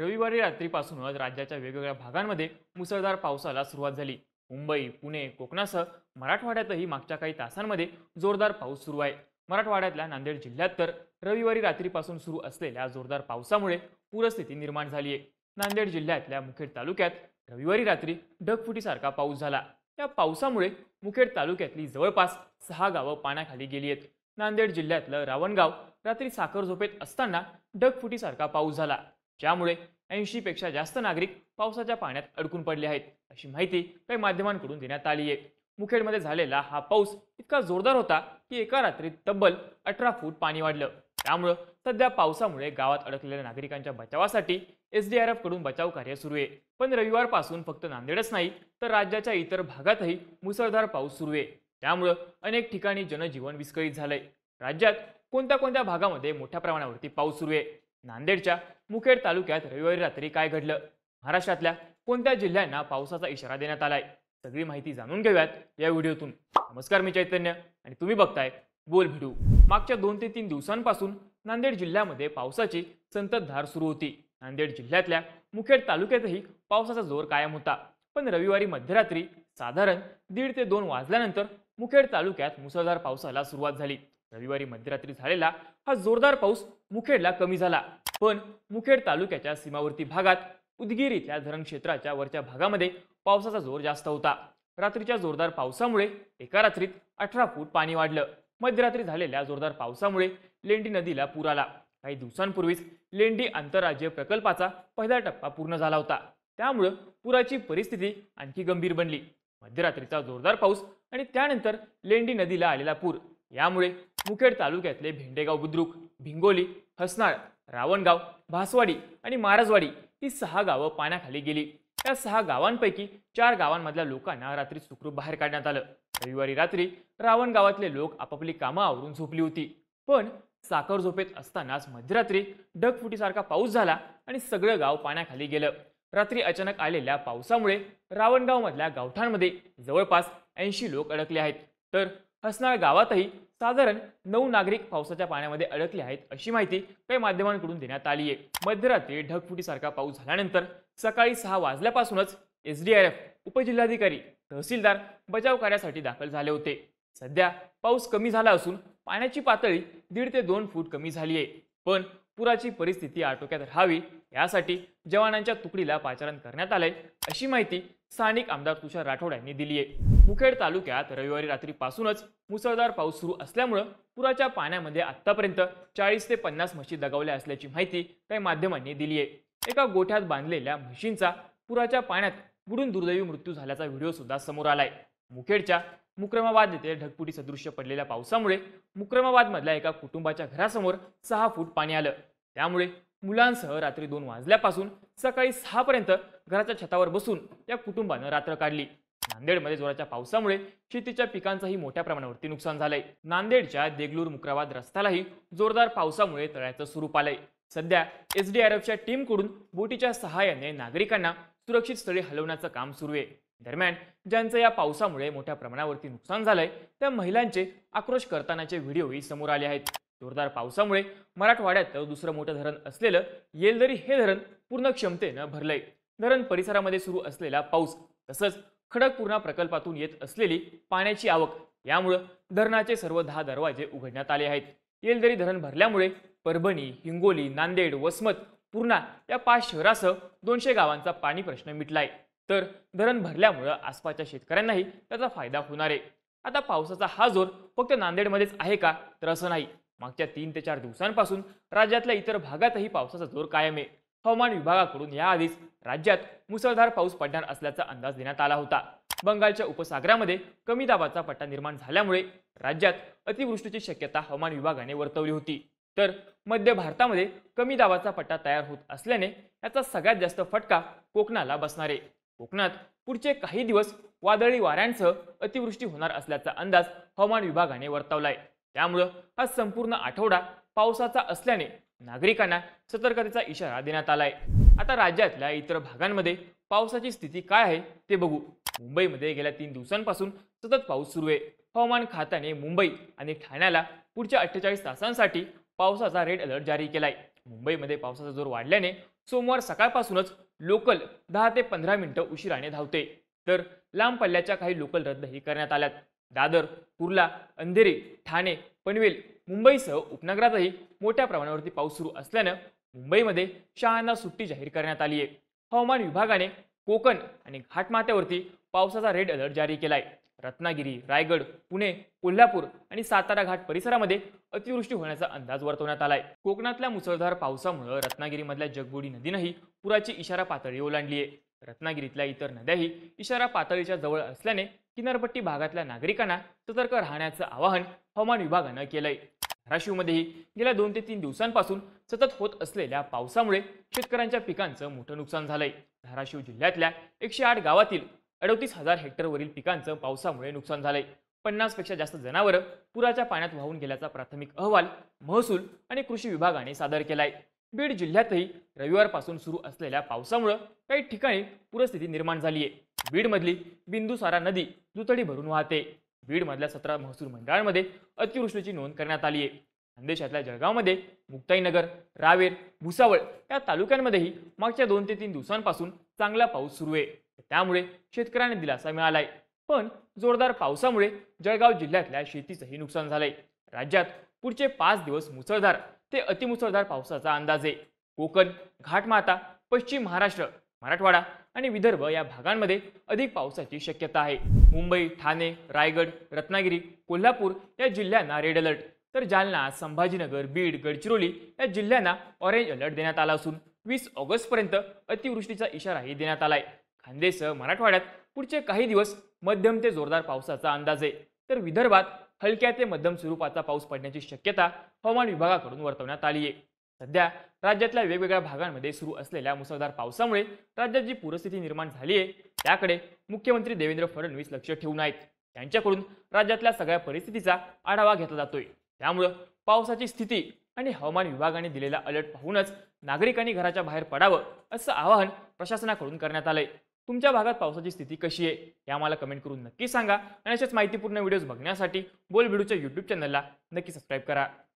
रविवारी रात्रीपासूनच राज्याच्या वेगवेगळ्या भागांमध्ये मुसळधार पावसाला सुरुवात झाली। मुंबई, पुणे, कोकणासह मराठवाड्यातही मागच्या काही तासांमध्ये जोरदार पाऊस सुरू आहे। मराठवाड्यातल्या नांदेड जिल्ह्यात तर रविवारी रात्रीपासून सुरू असलेल्या जोरदार पावसामुळे पूरस्थिती निर्माण झाली आहे। नांदेड जिल्ह्यातल्या मुखेड तालुक्यात रविवारी रात्री ढगफुटीसारखा पाऊस झाला। या पावसामुळे मुखेड तालुक्यातली जवळपास 6 गावं पाण्याखाली गेली आहेत। नांदेड जिल्ह्यातलं रावणगाव रात्री साखर झोपेत असताना ढगफुटीसारखा पाऊस झाला, ज्यामुळे 80 पेक्षा जास्त नागरिक पावसाच्या पाण्यात अडकून पडले आहेत, अशी माहिती काही माध्यमांकडून देण्यात आली आहे। मुखेडमध्ये झालेला हा पाऊस इतका जोरदार होता की एका रात्रीत तब्बल 18 फूट पाणी वाढलं। त्यामुळे सध्या पावसामुळे गावात अडकलेल्या नागरिकांच्या बचावासाठी एसडीआरएफ कडून बचाव कार्य सुरू आहे। पण रविवारपासून फक्त नांदेडच नाही तर राज्याच्या इतर भागातही मुसळधार पाऊस सुरू आहे। त्यामुळे अनेक ठिकाणी जनजीवन विस्कळीत झालंय। राज्यात कोणत्या कोणत्या भागामध्ये मोठ्या प्रमाणावरती पाऊस सुरू आहे? नांदेडच्या मुखेड तालुक्यात रविवारी रात्री काय घडलं? महाराष्ट्रातल्या कोणत्या जिल्ह्यांना पावसाचा इशारा देण्यात आलाय? सगळी माहिती जाणून घेऊयात या व्हिडिओतून। नमस्कार, मी चैतन्य आणि तुम्ही बघताय बोल भिडू। मागच्या 2 ते 3 दिवसांपासून नांदेड जिल्ह्यामध्ये पावसाची संततधार सुरू होती। नांदेड जिल्ह्यातल्या मुखेड तालुक्यातही पावसाचा जोर कायम होता। पण रविवारी मध्यरात्री साधारण 1:30 ते 2 वाजल्यानंतर मुखेड तालुक्यात मुसळधार पावसाला सुरुवात झाली। रविवारी मध्यरात्री झालेला हा जोरदार पाऊस मुखेडला कमी झाला, पण मुखेड तालुक्याच्या सीमावर्ती भागात उदगीर इथल्या धरण क्षेत्राच्या वरच्या भागामध्ये पावसाचा जोर जास्त होता। रात्रीच्या जोरदार पावसामुळे एका रात्रीत 18 फूट पाणी वाढलं। मध्यरात्री झालेल्या जोरदार पावसामुळे लेंडी नदीला पूर आला। काही दिवसांपूर्वीच लेंडी आंतरराज्य प्रकल्पाचा पहिला टप्पा पूर्ण झाला होता, त्यामुळे पुराची परिस्थिती आणखी गंभीर बनली। मध्यरात्रीचा जोरदार पाऊस आणि त्यानंतर लेंडी नदीला आलेला पूर यामुळे मुखेड तालुक्यातले भेंडेगाव बुद्रुक, भिंगोली, हसनाळ, रावणगाव, भासवाडी आणि मारजवाडी ही 6 गावं पाण्याखाली गेली। या 6 गावांपैकी 4 गावांमधल्या लोकांना रात्री सुखरूप बाहेर काढण्यात आलं। रविवारी रात्री रावणगावातले लोक आपापली कामं आवरून झोपली होती, पण साखर झोपेत असतानाच मध्यरात्री ढगफुटीसारखा पाऊस झाला आणि सगळं गाव पाण्याखाली गेलं। रात्री अचानक आलेल्या पावसामुळे रावणगावमधल्या गावठांमध्ये जवळपास 80 लोक अडकले आहेत, तर हसनाळ गावातही साधारण 9 नागरिक पावसाच्या पाण्यामध्ये अडकले आहेत, अशी माहिती काही माध्यमांकडून देण्यात आली आहे। मध्यरात्री ढगफुटीसारखा पाऊस झाल्यानंतर सकाळी 6 वाजल्यापासूनच एसडीआरएफ, उपजिल्हाधिकारी, तहसीलदार बचाव कार्यासाठी दाखल झाले होते। सध्या पाऊस कमी झाला असून पाण्याची पातळी 1.5 ते 2 फूट कमी झाली आहे, पण पुराची परिस्थिती आटोक्यात राहावी यासाठी जवानांच्या तुकडीला पाचारण करण्यात आलंय, अशी माहिती स्थानिक आमदार तुषार राठोड यांनी दिली आहे। मुखेड तालुक्यात रविवारी रात्रीपासूनच मुसळधार पाऊस सुरू असल्यामुळे पुराच्या पाण्यामध्ये आतापर्यंत 40 ते 50 म्हशी दगावल्या असल्याची माहिती काही माध्यमांनी दिली आहे। एका गोठ्यात बांधलेल्या म्हशींचा पुराच्या पाण्यात बुडून दुर्दैवी मृत्यू झाल्याचा व्हिडिओ सुद्धा समोर आलाय। मुखेडच्या मुक्रमाबाद येथे ढगफुटी सदृश्य पडलेल्या पावसामुळे मुक्रमाबादमधल्या एका कुटुंबाच्या घरासमोर 6 फूट पाणी आलं। त्यामुळे मुलांसह रात्री 2 वाजल्यापासून सकाळी 6 पर्यंत घराच्या छतावर बसून या कुटुंबानं रात्र काढली। नांदेडमध्ये जोराच्या पावसामुळे शेतीच्या पिकांचंही मोठ्या प्रमाणावरती नुकसान झालंय। नांदेडच्या देगलूर मुक्राबाद रस्त्यालाही जोरदार पावसामुळे तळ्याचं स्वरूप आलंय। सध्या एसडीआरएफच्या टीमकडून बोटीच्या सहाय्याने नागरिकांना सुरक्षित स्थळी हलवण्याचं काम सुरू आहे। दरम्यान ज्यांचं या पावसामुळे मोठ्या प्रमाणावरती नुकसान झालंय त्या महिलांचे आक्रोश करतानाचे व्हिडिओही समोर आले आहेत। जोरदार पावसामुळे मराठवाड्यात दुसरं मोठं धरण असलेलं येलदरी हे धरण पूर्ण क्षमतेनं भरलंय। धरण परिसरामध्ये सुरू असलेला पाऊस तसंच खडकपूर्णा प्रकल्पातून येत असलेली पाण्याची आवक यामुळे धरणाचे सर्व 10 दरवाजे उघडण्यात आले आहेत। येलदरी धरण भरल्यामुळे परभणी, हिंगोली, नांदेड, वसमत, पूर्णा या 5 शहरासह 200 गावांचा पाणी प्रश्न मिटलाय, तर धरण भरल्यामुळे आसपासच्या शेतकऱ्यांनाही त्याचा फायदा होणार आहे। आता पावसाचा हा जोर फक्त नांदेडमध्येच आहे का? तर असं नाही। मागच्या 3 ते 4 दिवसांपासून राज्यातल्या इतर भागातही पावसाचा जोर कायम आहे। हवामान विभागाकडून याआधीच राज्यात मुसळधार पाऊस पडणार असल्याचा अंदाज देण्यात आला होता। बंगालच्या उपसागरामध्ये कमी दाबाचा पट्टा निर्माण झाल्यामुळे राज्यात अतिवृष्टीची शक्यता हवामान विभागाने वर्तवली होती, तर मध्य भारतामध्ये कमी दाबाचा पट्टा तयार होत असल्याने याचा सगळ्यात जास्त फटका कोकणाला बसणार आहे। कोकणात पुढचे काही दिवस वादळी वाऱ्यांसह अतिवृष्टी होणार असल्याचा अंदाज हवामान विभागाने वर्तवलाय। त्यामुळे हा संपूर्ण आठवडा पावसाचा असल्याने नागरिकांना सतर्कतेचा इशारा देण्यात आलाय। आता राज्यातल्या इतर भागांमध्ये पावसाची स्थिती काय आहे ते बघू। मुंबईमध्ये गेल्या 3 दिवसांपासून सतत पाऊस सुरू आहे। हवामान खात्याने मुंबई आणि ठाण्याला पुढच्या 48 तासांसाठी पावसाचा रेड अलर्ट जारी केलाय। मुंबईमध्ये पावसाचा जोर वाढल्याने सोमवार सकाळपासूनच लोकल 10 ते 15 मिनिटं उशिराने धावते, तर लांब पल्ल्याच्या काही लोकल रद्दही करण्यात आल्यात. दादर, कुर्ला, अंधेरी, ठाणे, पनवेल, मुंबईसह उपनगरातही मोठ्या प्रमाणावरती पाऊस सुरू असल्यानं मुंबईमध्ये शाळांना सुट्टी जाहीर करण्यात आली आहे. हवामान विभागाने कोकण आणि घाटमाथ्यावरती पावसाचा रेड अलर्ट जारी केलाय. रत्नागिरी, रायगड, पुणे, कोल्हापूर आणि सातारा घाट परिसरामध्ये अतिवृष्टी होण्याचा अंदाज वर्तवण्यात आलाय. कोकणातल्या मुसळधार पावसामुळे रत्नागिरीमधल्या जगबुडी नदीनंही पुराची इशारा पातळी ओलांडली आहे. रत्नागिरीतल्या इतर नद्याही इशारा पातळीच्या जवळ असल्याने किनारपट्टी भागातल्या नागरिकांना सतर्क राहण्याचं आवाहन हवामान विभागानं केलंय. धाराशिवमध्येही गेल्या 2 ते 3 दिवसांपासून सतत होत असलेल्या पावसामुळे शेतकऱ्यांच्या पिकांचं मोठं नुकसान झालंय. धाराशिव जिल्ह्यातल्या 108 गावातील 38,000 हेक्टरवरील पिकांचं पावसामुळे नुकसान झालंय. 50 पेक्षा जास्त जनावरं पुराच्या पाण्यात वाहून गेल्याचा प्राथमिक अहवाल महसूल आणि कृषी विभागाने सादर केलाय. बीड जिल्ह्यातही रविवारपासून सुरू असलेल्या पावसामुळे काही ठिकाणी पूरस्थिती निर्माण झाली आहे. बीडमधली बिंदुसारा नदी दुथडी भरून वाहते. बीडमधल्या 17 महसूल मंडळांमध्ये अतिवृष्टीची नोंद करण्यात आली आहे. खानदेशातल्या जळगावमध्ये मुक्ताईनगर, रावेर, भुसावळ या तालुक्यांमध्येही मागच्या 2 ते 3 दिवसांपासून चांगला पाऊस सुरू आहे. त्यामुळे शेतकऱ्यांना दिलासा मिळालाय. पण जोरदार पावसामुळे जळगाव जिल्ह्यातल्या शेतीचंही नुकसान झालंय. राज्यात पुढचे 5 दिवस मुसळधार ते अतिमुसळधार पावसाचा अंदाज आहे. कोकण, घाटमाथा, पश्चिम महाराष्ट्र, मराठवाडा आणि विदर्भ या भागांमध्ये अधिक पावसाची शक्यता आहे. मुंबई, ठाणे, रायगड, रत्नागिरी, कोल्हापूर या जिल्ह्यांना रेड अलर्ट, तर जालना, संभाजीनगर, बीड, गडचिरोली या जिल्ह्यांना ऑरेंज अलर्ट देण्यात आला असून 20 ऑगस्टपर्यंत अतिवृष्टीचा इशाराही देण्यात आलाय. खानदेशसह मराठवाड्यात पुढचे काही दिवस मध्यम ते जोरदार पावसाचा अंदाज आहे, तर विदर्भात हलक्या ते मध्यम स्वरूपाचा पाऊस पडण्याची शक्यता हवामान विभागाकडून वर्तवण्यात आली आहे. सध्या राज्यातल्या वेगवेगळ्या भागांमध्ये सुरू असलेल्या मुसळधार पावसामुळे राज्यात जी पूरस्थिती निर्माण झाली आहे त्याकडे मुख्यमंत्री देवेंद्र फडणवीस लक्ष ठेवून आहेत. त्यांच्याकडून राज्यातल्या सगळ्या परिस्थितीचा आढावा घेतला जातोय. त्यामुळं पावसाची स्थिती आणि हवामान विभागाने दिलेला अलर्ट पाहूनच नागरिकांनी घराच्या बाहेर पडावं असं आवाहन प्रशासनाकडून करण्यात आलंय. तुमच्या भागात पावसाची स्थिती कशी आहे हे आम्हाला कमेंट करून नक्की सांगा आणि अशाच माहितीपूर्ण व्हिडिओज बघण्यासाठी बोलबिडूच्या YouTube चॅनलला नक्की सबस्क्राईब करा.